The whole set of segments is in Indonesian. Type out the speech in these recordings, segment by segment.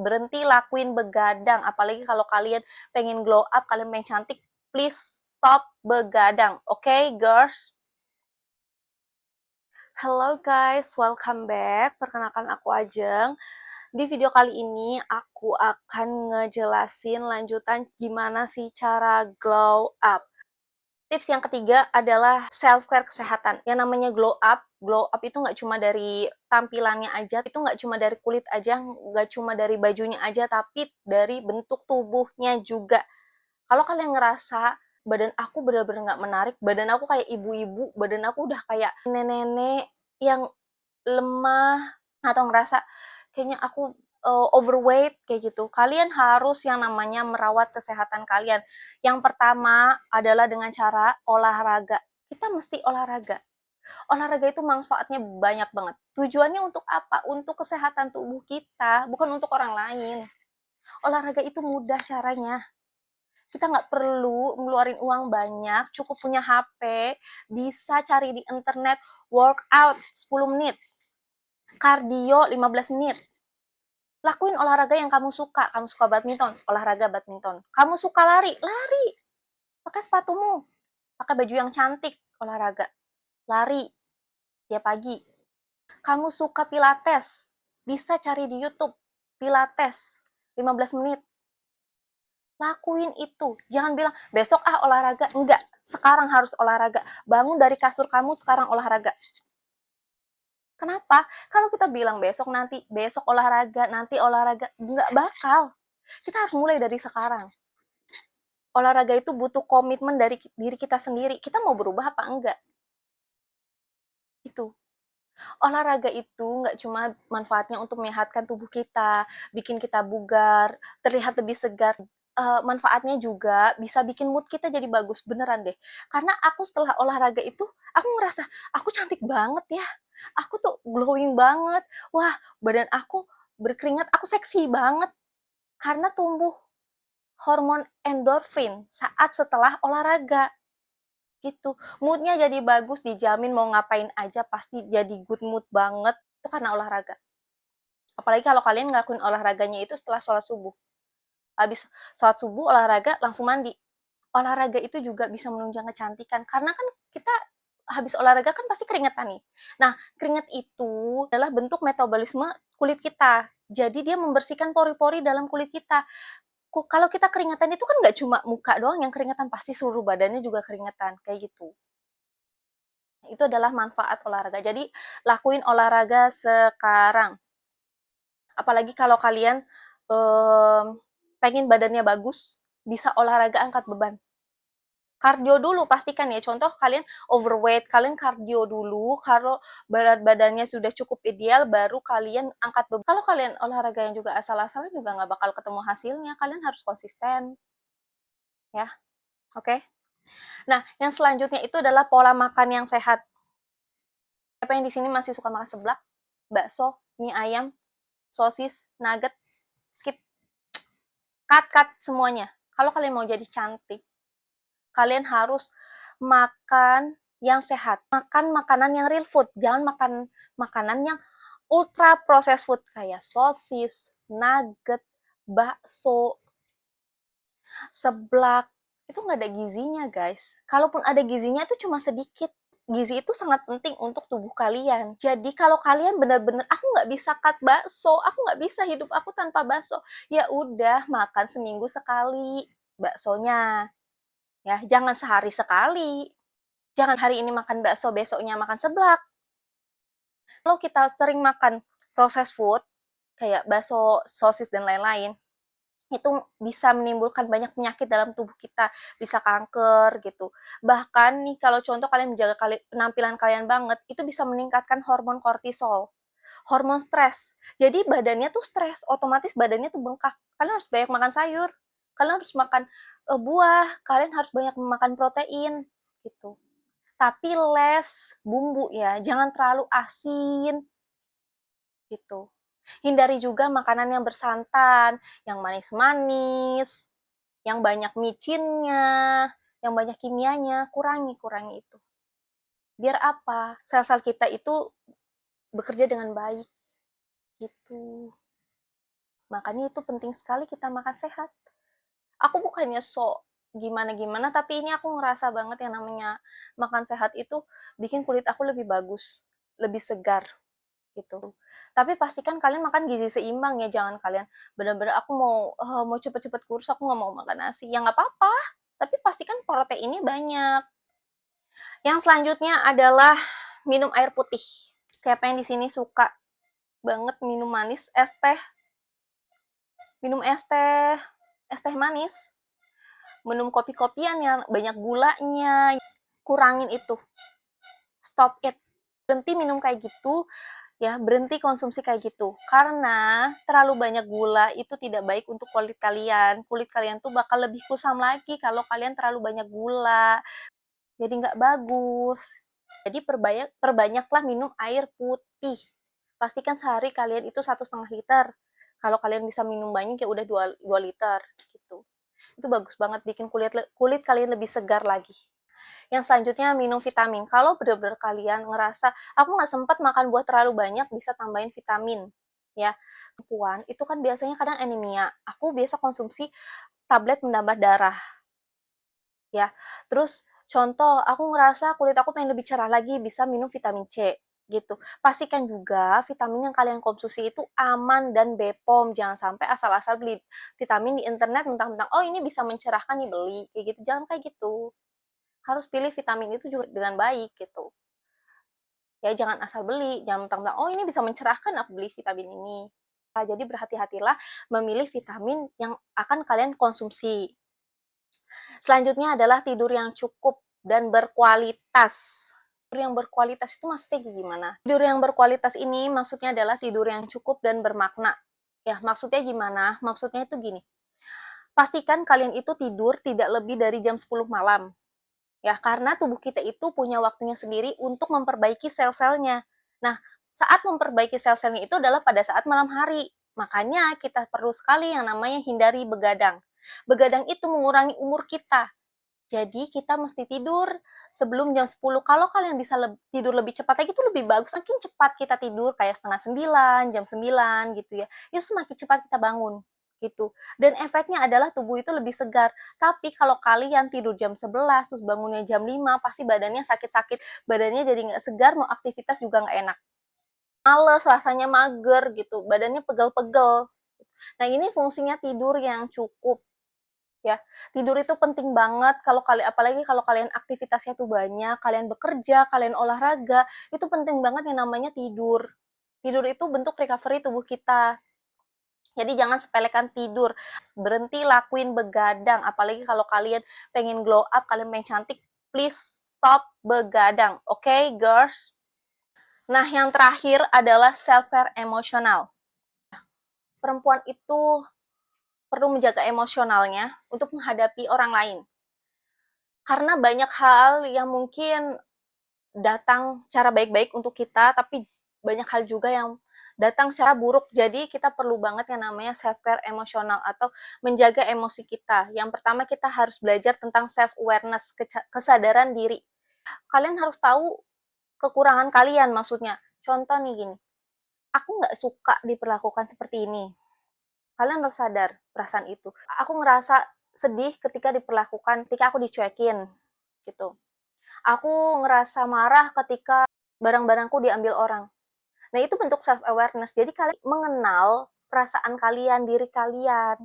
berhenti lakuin begadang. Apalagi kalau kalian pengen glow up, kalian pengen cantik, please stop begadang. Okay, girls? Hello guys, welcome back. Perkenalkan aku Ajeng. Di video kali ini aku akan ngejelasin lanjutan gimana sih cara glow up. Tips yang ketiga adalah self-care kesehatan. Yang namanya glow up itu nggak cuma dari tampilannya aja, itu nggak cuma dari kulit aja, nggak cuma dari bajunya aja, tapi dari bentuk tubuhnya juga. Kalau kalian ngerasa badan aku bener-bener nggak menarik, badan aku kayak ibu-ibu, badan aku udah kayak nenek-nenek yang lemah, atau ngerasa kayaknya aku overweight kayak gitu, kalian harus yang namanya merawat kesehatan kalian. Yang pertama adalah dengan cara olahraga. Kita mesti olahraga. Olahraga itu manfaatnya banyak banget. Tujuannya untuk apa? Untuk kesehatan tubuh kita, bukan untuk orang lain. Olahraga itu mudah caranya. Kita nggak perlu ngeluarin uang banyak, cukup punya HP, bisa cari di internet workout 10 menit, kardio 15 menit. Lakuin olahraga yang kamu suka badminton, olahraga badminton. Kamu suka lari, lari. Pakai sepatumu, pakai baju yang cantik, olahraga. Lari tiap pagi. Kamu suka pilates, bisa cari di YouTube, pilates 15 menit. Lakuin itu. Jangan bilang, besok olahraga. Enggak, sekarang harus olahraga. Bangun dari kasur kamu, sekarang olahraga. Kenapa? Kalau kita bilang besok olahraga, nanti olahraga, nggak bakal. Kita harus mulai dari sekarang. Olahraga itu butuh komitmen dari diri kita sendiri. Kita mau berubah apa enggak? Itu. Olahraga itu nggak cuma manfaatnya untuk menyehatkan tubuh kita, bikin kita bugar, terlihat lebih segar. Manfaatnya juga bisa bikin mood kita jadi bagus, beneran deh. Karena aku setelah olahraga itu, aku ngerasa aku cantik banget ya. Aku tuh glowing banget. Wah, badan aku berkeringat, aku seksi banget. Karena tumbuh hormon endorfin saat setelah olahraga. Gitu. Moodnya jadi bagus, dijamin mau ngapain aja pasti jadi good mood banget. Itu karena olahraga. Apalagi kalau kalian ngelakuin olahraganya itu setelah sholat subuh. Habis sholat subuh, olahraga, langsung mandi. Olahraga itu juga bisa menunjang kecantikan. Karena kan kita habis olahraga kan pasti keringetan nih. Nah, keringet itu adalah bentuk metabolisme kulit kita. Jadi dia membersihkan pori-pori dalam kulit kita. Kalau kita keringetan itu kan nggak cuma muka doang yang keringetan, pasti seluruh badannya juga keringetan. Kayak gitu. Itu adalah manfaat olahraga. Jadi, lakuin olahraga sekarang. Apalagi kalau kalian pengen badannya bagus, bisa olahraga angkat beban. Kardio dulu pastikan ya. Contoh kalian overweight, kalian kardio dulu. Kalau berat badannya sudah cukup ideal, baru kalian angkat beban. Kalau kalian olahraga yang juga asal-asalan juga nggak bakal ketemu hasilnya. Kalian harus konsisten, ya. Oke. Nah, yang selanjutnya itu adalah pola makan yang sehat. Siapa yang di sini masih suka makan seblak, bakso, mie ayam, sosis, nugget, skip, cut semuanya. Kalau kalian mau jadi cantik, kalian harus makan yang sehat. Makan makanan yang real food, jangan makan makanan yang ultra processed food kayak sosis, nugget, bakso, seblak. Itu nggak ada gizinya, guys. Kalaupun ada gizinya itu cuma sedikit. Gizi itu sangat penting untuk tubuh kalian. Jadi kalau kalian benar-benar, aku nggak bisa cut bakso, aku nggak bisa hidup aku tanpa bakso, ya udah makan seminggu sekali baksonya. Ya, jangan sehari sekali. Jangan hari ini makan bakso, besoknya makan seblak. Kalau kita sering makan processed food, kayak bakso, sosis, dan lain-lain, itu bisa menimbulkan banyak penyakit dalam tubuh kita, bisa kanker gitu. Bahkan nih kalau contoh kalian menjaga penampilan kalian banget, itu bisa meningkatkan hormon kortisol, hormon stres. Jadi badannya tuh stres, otomatis badannya tuh bengkak. Kalian harus banyak makan sayur, kalian harus makan buah, kalian harus banyak makan protein gitu. Tapi less bumbu ya, jangan terlalu asin gitu. Hindari juga makanan yang bersantan, yang manis-manis, yang banyak micinnya, yang banyak kimianya, kurangi itu. Biar apa? Sel-sel kita itu bekerja dengan baik gitu. Makanya itu penting sekali kita makan sehat. Aku bukannya sok gimana-gimana, tapi ini aku ngerasa banget yang namanya makan sehat itu bikin kulit aku lebih bagus, lebih segar gitu. Tapi pastikan kalian makan gizi seimbang ya, jangan kalian bener-bener aku mau cepet-cepet kurus, aku nggak mau makan nasi. Ya nggak apa-apa, tapi pastikan proteinnya banyak. Yang selanjutnya adalah minum air putih. Siapa yang di sini suka banget minum manis, minum es teh manis, minum kopi-kopian yang banyak gulanya, kurangin itu, stop it, berhenti minum kayak gitu, ya berhenti konsumsi kayak gitu, karena terlalu banyak gula itu tidak baik untuk kulit kalian tuh bakal lebih kusam lagi kalau kalian terlalu banyak gula, jadi nggak bagus. Jadi perbanyaklah minum air putih, pastikan sehari kalian itu 1,5 liter, kalau kalian bisa minum banyak ya udah 2 liter gitu. Itu bagus banget bikin kulit kalian lebih segar lagi. Yang selanjutnya minum vitamin. Kalau benar-benar kalian ngerasa aku nggak sempat makan buah terlalu banyak, bisa tambahin vitamin ya. Perempuan itu kan biasanya kadang anemia. Aku biasa konsumsi tablet menambah darah ya. Terus contoh aku ngerasa kulit aku pengen lebih cerah lagi, bisa minum vitamin C gitu. Pastikan juga vitamin yang kalian konsumsi itu aman dan BPOM. Jangan sampai asal-asal beli vitamin di internet mentang-mentang oh ini bisa mencerahkan nih beli kayak gitu. Jangan kayak gitu. Harus pilih vitamin itu juga dengan baik gitu. Ya jangan asal beli, jangan mentang-mentang oh ini bisa mencerahkan aku beli vitamin ini. Nah, jadi berhati-hatilah memilih vitamin yang akan kalian konsumsi. Selanjutnya adalah tidur yang cukup dan berkualitas. Tidur yang berkualitas itu maksudnya gimana? Tidur yang berkualitas ini maksudnya adalah tidur yang cukup dan bermakna. Ya, maksudnya gimana? Maksudnya itu gini. Pastikan kalian itu tidur tidak lebih dari jam 10 malam. Ya, karena tubuh kita itu punya waktunya sendiri untuk memperbaiki sel-selnya. Nah, saat memperbaiki sel-selnya itu adalah pada saat malam hari. Makanya kita perlu sekali yang namanya hindari begadang. Begadang itu mengurangi umur kita. Jadi kita mesti tidur sebelum jam 10. Kalau kalian bisa tidur lebih cepat lagi itu lebih bagus. Makin cepat kita tidur kayak setengah 9, jam 9 gitu ya. Itu semakin cepat kita bangun gitu. Dan efeknya adalah tubuh itu lebih segar. Tapi kalau kalian tidur jam 11 terus bangunnya jam 5 pasti badannya sakit-sakit. Badannya jadi nggak segar, mau aktivitas juga nggak enak. Males, rasanya mager gitu. Badannya pegel-pegel. Nah ini fungsinya tidur yang cukup ya. Tidur itu penting banget kalau kalian apalagi kalau kalian aktivitasnya tuh banyak, kalian bekerja, kalian olahraga, itu penting banget yang namanya tidur. Tidur itu bentuk recovery tubuh kita. Jadi jangan sepelekan tidur. Berhenti lakuin begadang, apalagi kalau kalian pengen glow up, kalian pengen cantik, please stop begadang. Oke, okay, girls? Nah, yang terakhir adalah self-care emosional. Perempuan itu perlu menjaga emosionalnya untuk menghadapi orang lain. Karena banyak hal yang mungkin datang secara baik-baik untuk kita, tapi banyak hal juga yang datang secara buruk. Jadi kita perlu banget yang namanya self-care emosional atau menjaga emosi kita. Yang pertama kita harus belajar tentang self-awareness, kesadaran diri. Kalian harus tahu kekurangan kalian maksudnya. Contoh nih gini, aku nggak suka diperlakukan seperti ini. Kalian harus sadar perasaan itu. Aku ngerasa sedih ketika diperlakukan, ketika aku dicuekin gitu. Aku ngerasa marah ketika barang-barangku diambil orang. Nah, itu bentuk self awareness. Jadi kalian mengenal perasaan kalian, diri kalian.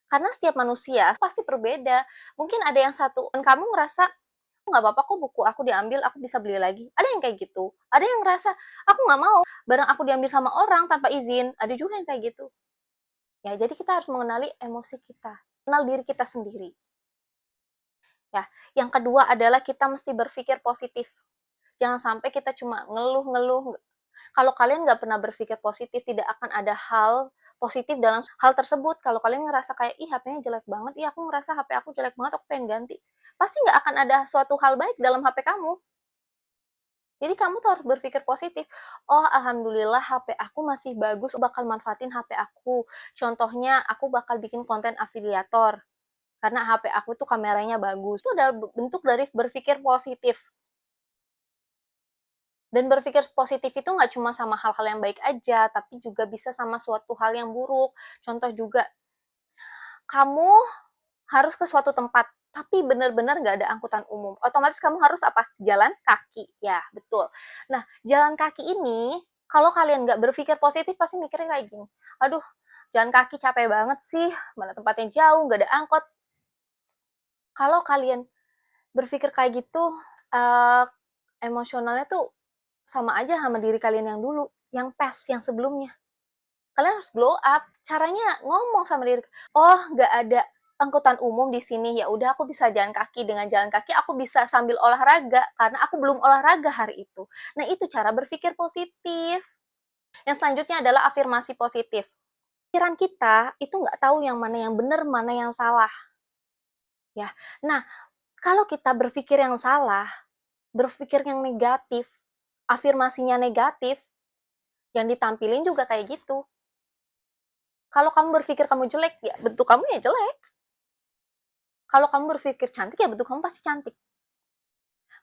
Karena setiap manusia pasti berbeda. Mungkin ada yang satu dan kamu ngerasa nggak apa-apa kok buku aku diambil, aku bisa beli lagi. Ada yang kayak gitu. Ada yang ngerasa aku nggak mau barang aku diambil sama orang tanpa izin. Ada juga yang kayak gitu. Ya, jadi kita harus mengenali emosi kita, kenal diri kita sendiri. Ya, yang kedua adalah kita mesti berpikir positif. Jangan sampai kita cuma ngeluh-ngeluh. Kalau kalian nggak pernah berpikir positif, tidak akan ada hal positif dalam hal tersebut. Kalau kalian ngerasa kayak, ih HP-nya jelek banget, ih aku ngerasa HP aku jelek banget, aku pengen ganti. Pasti nggak akan ada suatu hal baik dalam HP kamu. Jadi kamu tuh harus berpikir positif. Oh, alhamdulillah HP aku masih bagus, bakal manfaatin HP aku. Contohnya, aku bakal bikin konten afiliator. Karena HP aku tuh kameranya bagus. Itu adalah bentuk dari berpikir positif. Dan berpikir positif itu nggak cuma sama hal-hal yang baik aja, tapi juga bisa sama suatu hal yang buruk. Contoh juga, kamu harus ke suatu tempat, tapi benar-benar nggak ada angkutan umum. Otomatis kamu harus apa? Jalan kaki. Ya, betul. Nah, jalan kaki ini, kalau kalian nggak berpikir positif, pasti mikirnya kayak gini. Aduh, jalan kaki capek banget sih, mana tempatnya jauh, nggak ada angkot. Kalau kalian berpikir kayak gitu, uh, emosionalnya tuh sama aja sama diri kalian yang dulu, yang past, yang sebelumnya. Kalian harus glow up. Caranya ngomong sama diri, oh nggak ada angkutan umum di sini, ya udah aku bisa jalan kaki. Dengan jalan kaki aku bisa sambil olahraga karena aku belum olahraga hari itu. Nah itu cara berpikir positif. Yang selanjutnya adalah afirmasi positif. Pikiran kita itu nggak tahu yang mana yang benar, mana yang salah. Ya, nah kalau kita berpikir yang salah, berpikir yang negatif, afirmasinya negatif, yang ditampilin juga kayak gitu. Kalau kamu berpikir kamu jelek, ya bentuk kamu ya jelek. Kalau kamu berpikir cantik, ya bentuk kamu pasti cantik.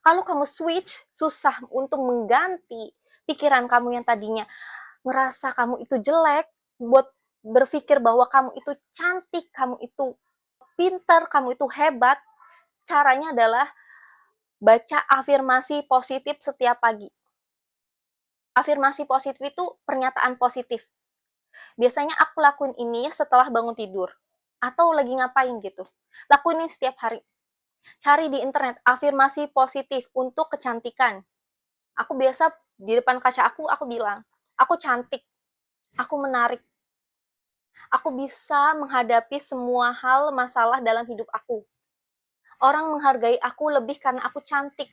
Kalau kamu switch, susah untuk mengganti pikiran kamu yang tadinya ngerasa kamu itu jelek, buat berpikir bahwa kamu itu cantik, kamu itu pintar, kamu itu hebat. Caranya adalah baca afirmasi positif setiap pagi. Afirmasi positif itu pernyataan positif. Biasanya aku lakuin ini setelah bangun tidur. Atau lagi ngapain gitu. Lakuin ini setiap hari. Cari di internet afirmasi positif untuk kecantikan. Aku biasa di depan kaca aku bilang, aku cantik, aku menarik, aku bisa menghadapi semua hal masalah dalam hidup aku. Orang menghargai aku lebih karena aku cantik.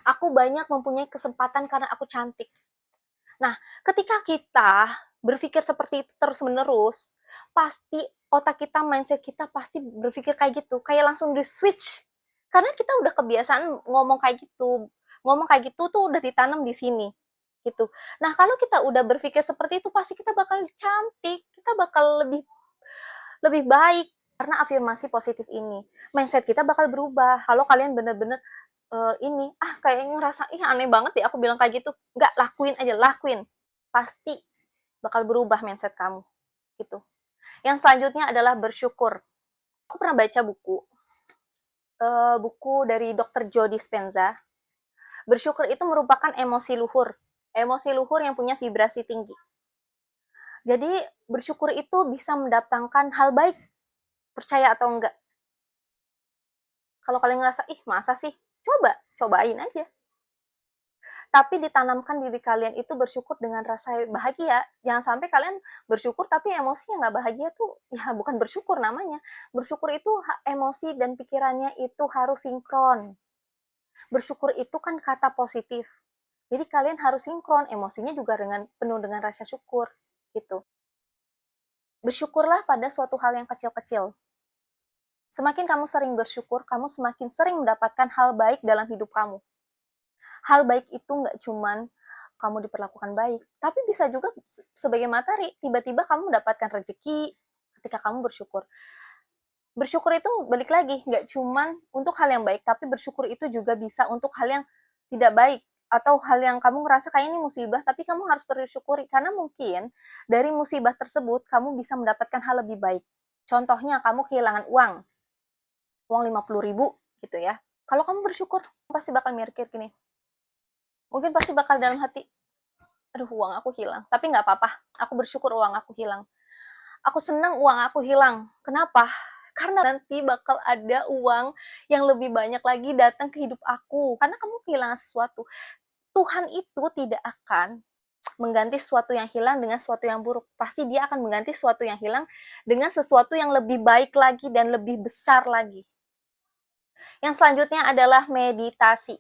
Aku banyak mempunyai kesempatan karena aku cantik. Nah, ketika kita berpikir seperti itu terus-menerus, pasti otak kita, mindset kita pasti berpikir kayak gitu, kayak langsung di switch. Karena kita udah kebiasaan ngomong kayak gitu. Ngomong kayak gitu tuh udah ditanam di sini. Gitu. Nah, kalau kita udah berpikir seperti itu, pasti kita bakal cantik, kita bakal lebih lebih baik karena afirmasi positif ini. Mindset kita bakal berubah. Kalau kalian bener-bener ini kayaknya ngerasa aneh banget deh aku bilang kayak gitu, nggak, lakuin aja, lakuin, pasti bakal berubah mindset kamu gitu. Yang selanjutnya adalah bersyukur. Aku pernah baca buku dari Dr. Joe Dispenza. Bersyukur itu merupakan emosi luhur yang punya vibrasi tinggi. Jadi bersyukur itu bisa mendatangkan hal baik, percaya atau enggak. Kalau kalian ngerasa masa sih, cobain aja. Tapi ditanamkan diri kalian itu bersyukur dengan rasa bahagia. Jangan sampai kalian bersyukur tapi emosinya nggak bahagia tuh, ya bukan bersyukur namanya. Bersyukur itu emosi dan pikirannya itu harus sinkron. Bersyukur itu kan kata positif. Jadi kalian harus sinkron, emosinya juga penuh dengan rasa syukur gitu. Bersyukurlah pada suatu hal yang kecil-kecil. Semakin kamu sering bersyukur, kamu semakin sering mendapatkan hal baik dalam hidup kamu. Hal baik itu nggak cuman kamu diperlakukan baik, tapi bisa juga sebagai materi, tiba-tiba kamu mendapatkan rezeki ketika kamu bersyukur. Bersyukur itu balik lagi, nggak cuman untuk hal yang baik, tapi bersyukur itu juga bisa untuk hal yang tidak baik, atau hal yang kamu ngerasa kayak ini musibah, tapi kamu harus bersyukuri, karena mungkin dari musibah tersebut, kamu bisa mendapatkan hal lebih baik. Contohnya, kamu kehilangan uang 50.000 gitu ya. Kalau kamu bersyukur, pasti bakal mikir gini, mungkin pasti bakal dalam hati, aduh uang aku hilang, tapi nggak apa-apa, aku bersyukur uang aku hilang, aku senang uang aku hilang. Kenapa? Karena nanti bakal ada uang yang lebih banyak lagi datang ke hidup aku, karena kamu kehilangan sesuatu. Tuhan itu tidak akan mengganti sesuatu yang hilang dengan sesuatu yang buruk, pasti dia akan mengganti sesuatu yang hilang dengan sesuatu yang lebih baik lagi dan lebih besar lagi. Yang selanjutnya adalah meditasi.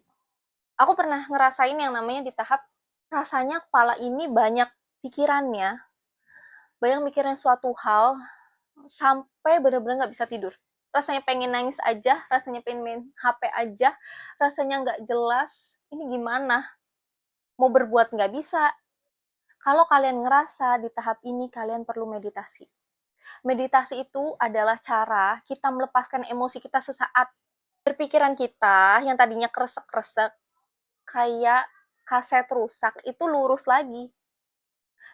Aku pernah ngerasain yang namanya di tahap rasanya kepala ini banyak pikirannya, banyak mikirin suatu hal, sampai bener-bener nggak bisa tidur. Rasanya pengen nangis aja, rasanya pengen main HP aja, rasanya nggak jelas, ini gimana? Mau berbuat nggak bisa. Kalau kalian ngerasa di tahap ini, kalian perlu meditasi. Meditasi itu adalah cara kita melepaskan emosi kita sesaat. Berpikiran kita yang tadinya kresek-kresek, kayak kaset rusak itu lurus lagi.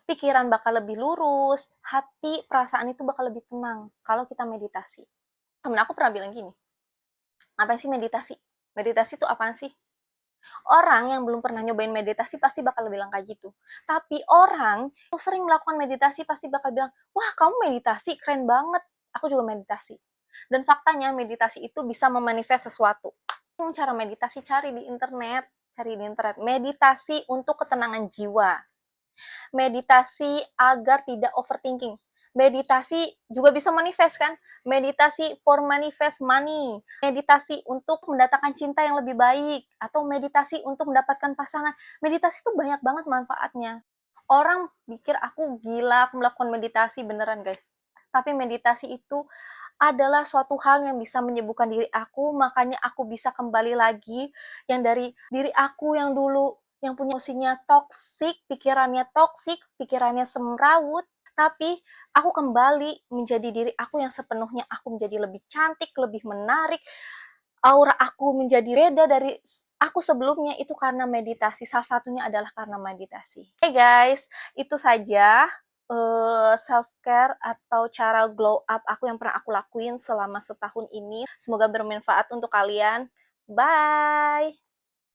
Pikiran bakal lebih lurus, hati, perasaan itu bakal lebih tenang kalau kita meditasi. Temen aku pernah bilang gini, apa sih meditasi? Meditasi itu apaan sih? Orang yang belum pernah nyobain meditasi pasti bakal bilang kayak gitu. Tapi orang yang sering melakukan meditasi pasti bakal bilang, wah kamu meditasi, keren banget. Aku juga meditasi. Dan faktanya meditasi itu bisa memanifest sesuatu. Cara meditasi cari di internet. Cari di internet. Meditasi untuk ketenangan jiwa. Meditasi agar tidak overthinking. Meditasi juga bisa manifest kan? Meditasi for manifest money. Meditasi untuk mendatangkan cinta yang lebih baik. Atau meditasi untuk mendapatkan pasangan. Meditasi itu banyak banget manfaatnya. Orang pikir aku gila, aku melakukan meditasi beneran guys. Tapi meditasi itu adalah suatu hal yang bisa menyembuhkan diri aku, makanya aku bisa kembali lagi yang dari diri aku yang dulu yang punya emosinya toksik, pikirannya semrawut, tapi aku kembali menjadi diri aku yang sepenuhnya, aku menjadi lebih cantik, lebih menarik, aura aku menjadi beda dari aku sebelumnya itu karena meditasi. Salah satunya adalah karena meditasi. Oke guys, itu saja self care atau cara glow up aku yang pernah aku lakuin selama setahun ini. Semoga bermanfaat untuk kalian. Bye.